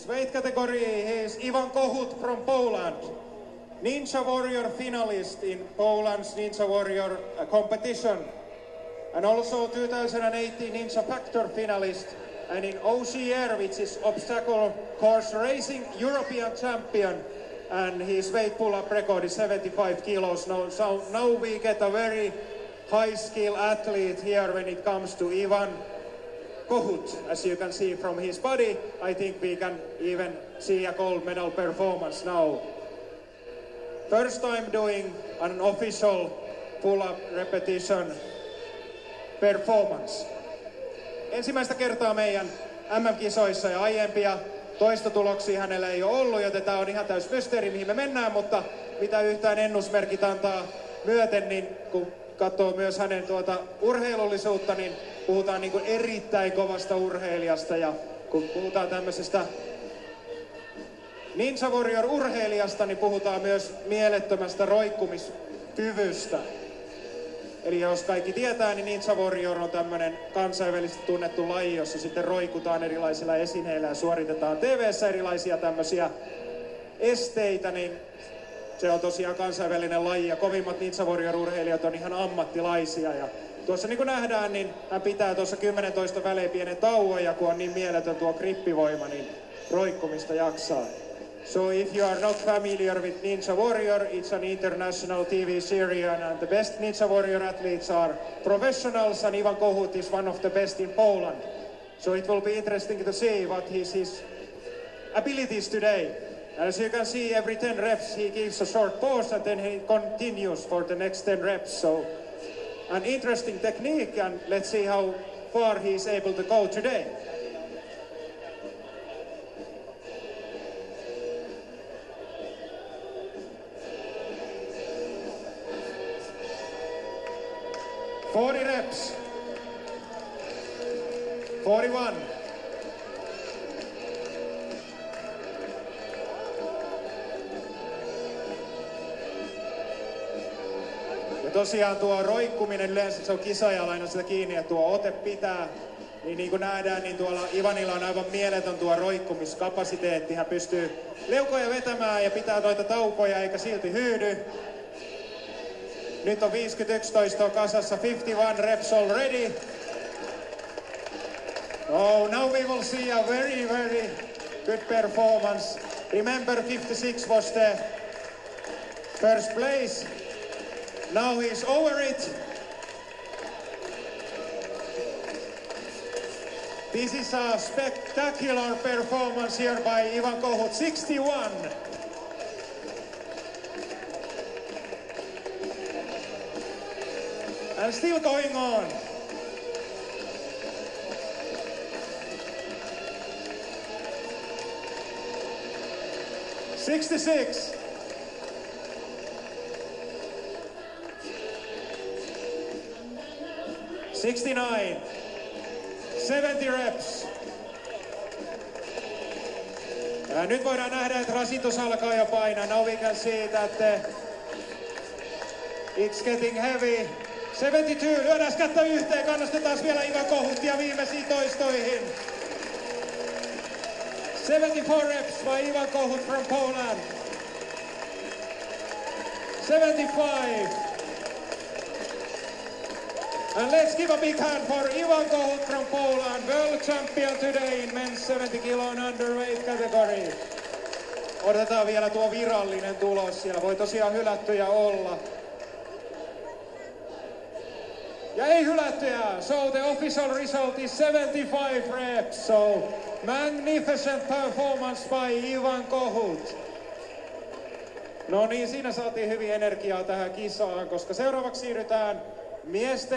Women's weight category, he's Ivan Kohut from Poland. Ninja Warrior finalist in Poland's Ninja Warrior competition. And also 2018 Ninja Factor finalist. And in OCR, which is obstacle course racing, European champion. And his weight pull-up record is 75 kilos. So now we get a very high-skill athlete here when it comes to Ivan Kohut. As you can see from his body, I think we can even see a gold medal performance now. First time doing an official pull-up repetition performance. Ensimmäistä kertaa meidän MM-kisoissa ja aiempia toistotuloksia hänellä ei ole ollut, joten tämä on ihan täys mysteeri, mihin me mennään, mutta mitä yhtään ennusmerkit antaa myöten, niin kun katsoo myös hänen urheilullisuutta, niin puhutaan niin kuin erittäin kovasta urheilijasta, ja kun puhutaan tämmöisestä Ninja Warrior-urheilijasta, niin puhutaan myös mielettömästä roikkumiskyvystä. Eli jos kaikki tietää, niin Ninja Warrior on tämmöinen kansainvälisesti tunnettu laji, jossa sitten roikutaan erilaisilla esineillä ja suoritetaan TV:ssä erilaisia tämmöisiä esteitä, niin se on tosiaan kansainvälinen laji ja kovimmat Ninja Warrior-urheilijat on ihan ammattilaisia. Ja tuossa niin kuin nähdään, niin hän pitää tuossa 10-toista välein pienen tauon, ja kun on niin mieletön tuo grippivoima, niin roikkumista jaksaa. So if you are not familiar with Ninja Warrior, it's an international TV series, and the best Ninja Warrior athletes are professionals, and Ivan Kohut is one of the best in Poland. So it will be interesting to see what his abilities today. As you can see, every 10 reps he gives a short pause and then he continues for the next 10 reps. So an interesting technique, and let's see how far he is able to go today. Forty reps. 41. Ja tosiaan tuo roikkuminen yleensä, se on kisaaja aina sitä kiinni, ja tuo ote pitää. Niin kuin nähdään, niin tuolla Ivanilla on aivan mieletön tuo roikkumiskapasiteetti. Hän pystyy leukoja vetämään ja pitää noita taukoja eikä silti hyydy. Nyt on 50-11 on kasassa, 51 reps already. Oh, now we will see a very, very good performance. Remember, 56 was the first place. Now he's over it. This is a spectacular performance here by Ivan Kohut, 61. And still going on. "66. "69. 70 reps. Ja nyt voidaan nähdä, että rasitus alkaa jo painaa. Now we can see that it's getting heavy. 72, lyödään kättä yhteen, kannustetaan vielä Ivan Kohuttia viimeisiin toistoihin. 74 reps by Ivan Kohut from Poland. 75. And let's give a big hand for Ivan Kohut from Poland, world champion today in men's 70 kilo and underweight category. Odotetaan vielä tuo virallinen tulos, siellä voi tosiaan hylättyjä olla. Ja ei hylättyjä, so the official result is 75 reps, so magnificent performance by Ivan Kohut. No niin, siinä saatiin hyvin energiaa tähän kisaan, koska seuraavaksi siirrytään miesten